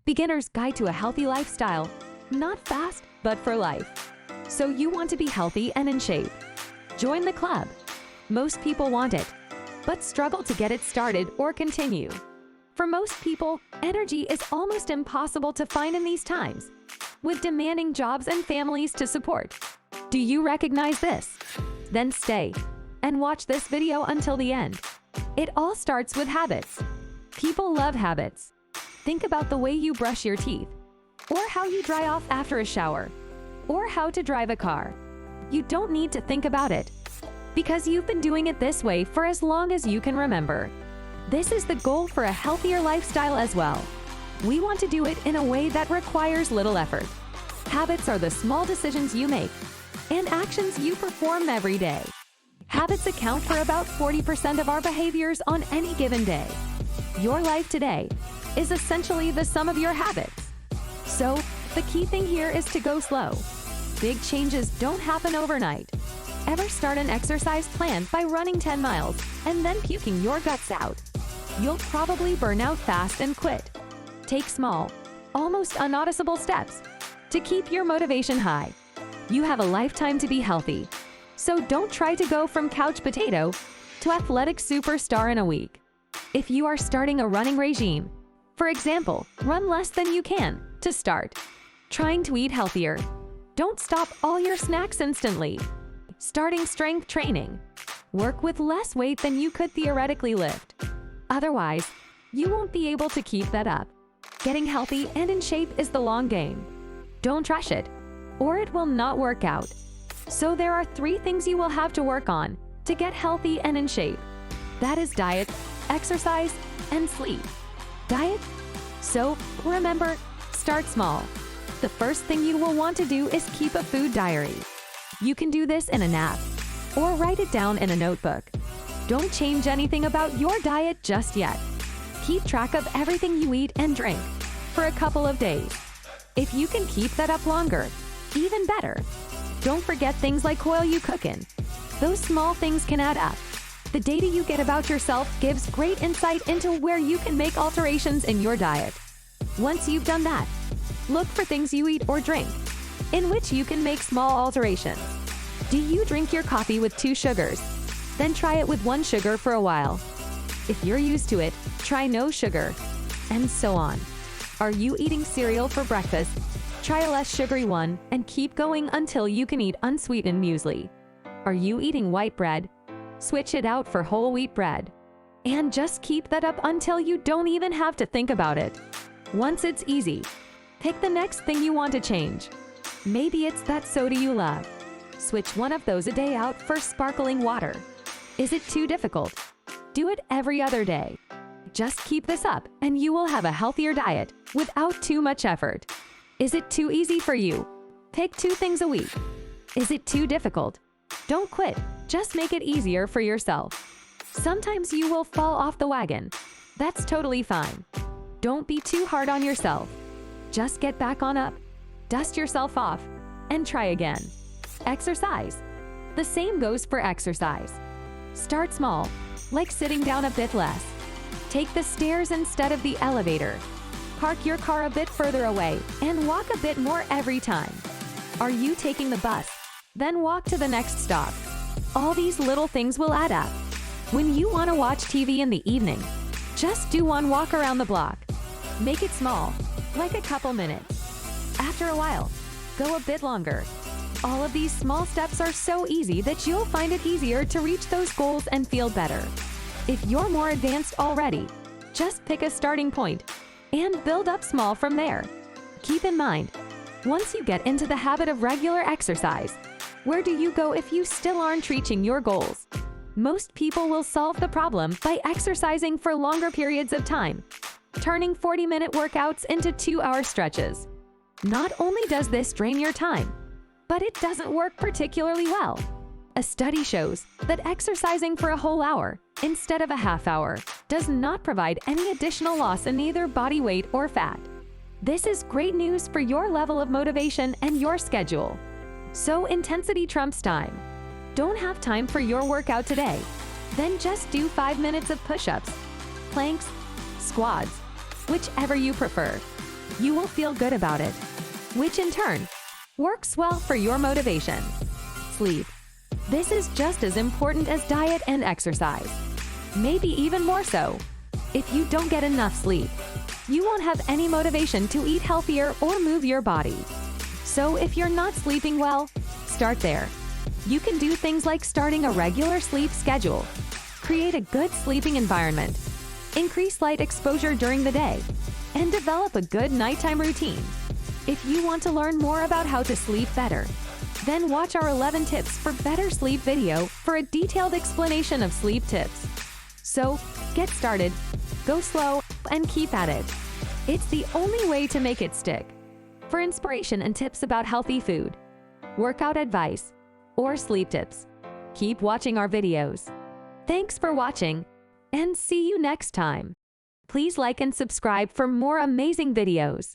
Beginner's Guide to a Healthy Lifestyle. Not fast, but for life. So you want to be healthy and in shape. Join the club. Most people want it, but struggle to get it started or continue. For most people, energy is almost impossible to find in these times, with demanding jobs and families to support. Do you recognize this? Then stay and watch this video until the end. It all starts with habits. People love habits. Think about the way you brush your teeth, or how you dry off after a shower, or how to drive a car. You don't need to think about it, because you've been doing it this way for as long as you can remember. This is the goal for a healthier lifestyle as well. We want to do it in a way that requires little effort. Habits are the small decisions you make and actions you perform every day. Habits account for about 40% of our behaviors on any given day. Your life today is essentially the sum of your habits. So, the key thing here is to go slow. Big changes don't happen overnight. Ever start an exercise plan by running 10 miles and then puking your guts out? You'll probably burn out fast and quit. Take small, almost unnoticeable steps to keep your motivation high. You have a lifetime to be healthy, so don't try to go from couch potato to athletic superstar in a week. If you are starting a running regime, for example, run less than you can to start. Trying to eat healthier, don't stop all your snacks instantly. Starting strength training, work with less weight than you could theoretically lift. Otherwise, you won't be able to keep that up. Getting healthy and in shape is the long game. Don't rush it, or it will not work out. So there are 3 things you will have to work on to get healthy and in shape. That is diet, exercise, and sleep. Diet? So, remember, start small. The first thing you will want to do is keep a food diary. You can do this in an app, or write it down in a notebook. Don't change anything about your diet just yet. Keep track of everything you eat and drink for a couple of days. If you can keep that up longer, even better. Don't forget things like oil you cook in. Those small things can add up. The data you get about yourself gives great insight into where you can make alterations in your diet. Once you've done that, look for things you eat or drink in which you can make small alterations. Do you drink your coffee with 2 sugars? Then try it with 1 sugar for a while. If you're used to it, try no sugar, and so on. Are you eating cereal for breakfast? Try a less sugary one and keep going until you can eat unsweetened muesli. Are you eating white bread? Switch it out for whole wheat bread. And just keep that up until you don't even have to think about it. Once it's easy, pick the next thing you want to change. Maybe it's that soda you love. Switch one of those a day out for sparkling water. Is it too difficult? Do it every other day. Just keep this up and you will have a healthier diet without too much effort. Is it too easy for you? Pick 2 things a week. Is it too difficult? Don't quit, just make it easier for yourself. Sometimes you will fall off the wagon. That's totally fine. Don't be too hard on yourself. Just get back on up, dust yourself off, and try again. Exercise. The same goes for exercise. Start small, like sitting down a bit less. Take the stairs instead of the elevator. Park your car a bit further away and walk a bit more every time. Are you taking the bus? Then walk to the next stop. All these little things will add up. When you want to watch TV in the evening, just do 1 walk around the block. Make it small, like a couple minutes. After a while, go a bit longer. All of these small steps are so easy that you'll find it easier to reach those goals and feel better. If you're more advanced already, just pick a starting point and build up small from there. Keep in mind, once you get into the habit of regular exercise, where do you go if you still aren't reaching your goals? Most people will solve the problem by exercising for longer periods of time, turning 40-minute workouts into 2-hour stretches. Not only does this drain your time, but it doesn't work particularly well. A study shows that exercising for a whole hour instead of a half hour does not provide any additional loss in either body weight or fat. This is great news for your level of motivation and your schedule. So intensity trumps time. Don't have time for your workout today? Then just do 5 minutes of push-ups, planks, squats, whichever you prefer. you will feel good about it, which in turn works well for your motivation. Sleep. This is just as important as diet and exercise, maybe even more so. If you don't get enough sleep, you won't have any motivation to eat healthier or move your body. So if you're not sleeping well, start there. You can do things like starting a regular sleep schedule, create a good sleeping environment, increase light exposure during the day, and develop a good nighttime routine. If you want to learn more about how to sleep better, then watch our 11 tips for better sleep video for a detailed explanation of sleep tips. So, get started, go slow, and keep at it. It's the only way to make it stick. For inspiration and tips about healthy food, workout advice, or sleep tips, keep watching our videos. Thanks for watching, and see you next time. Please like and subscribe for more amazing videos.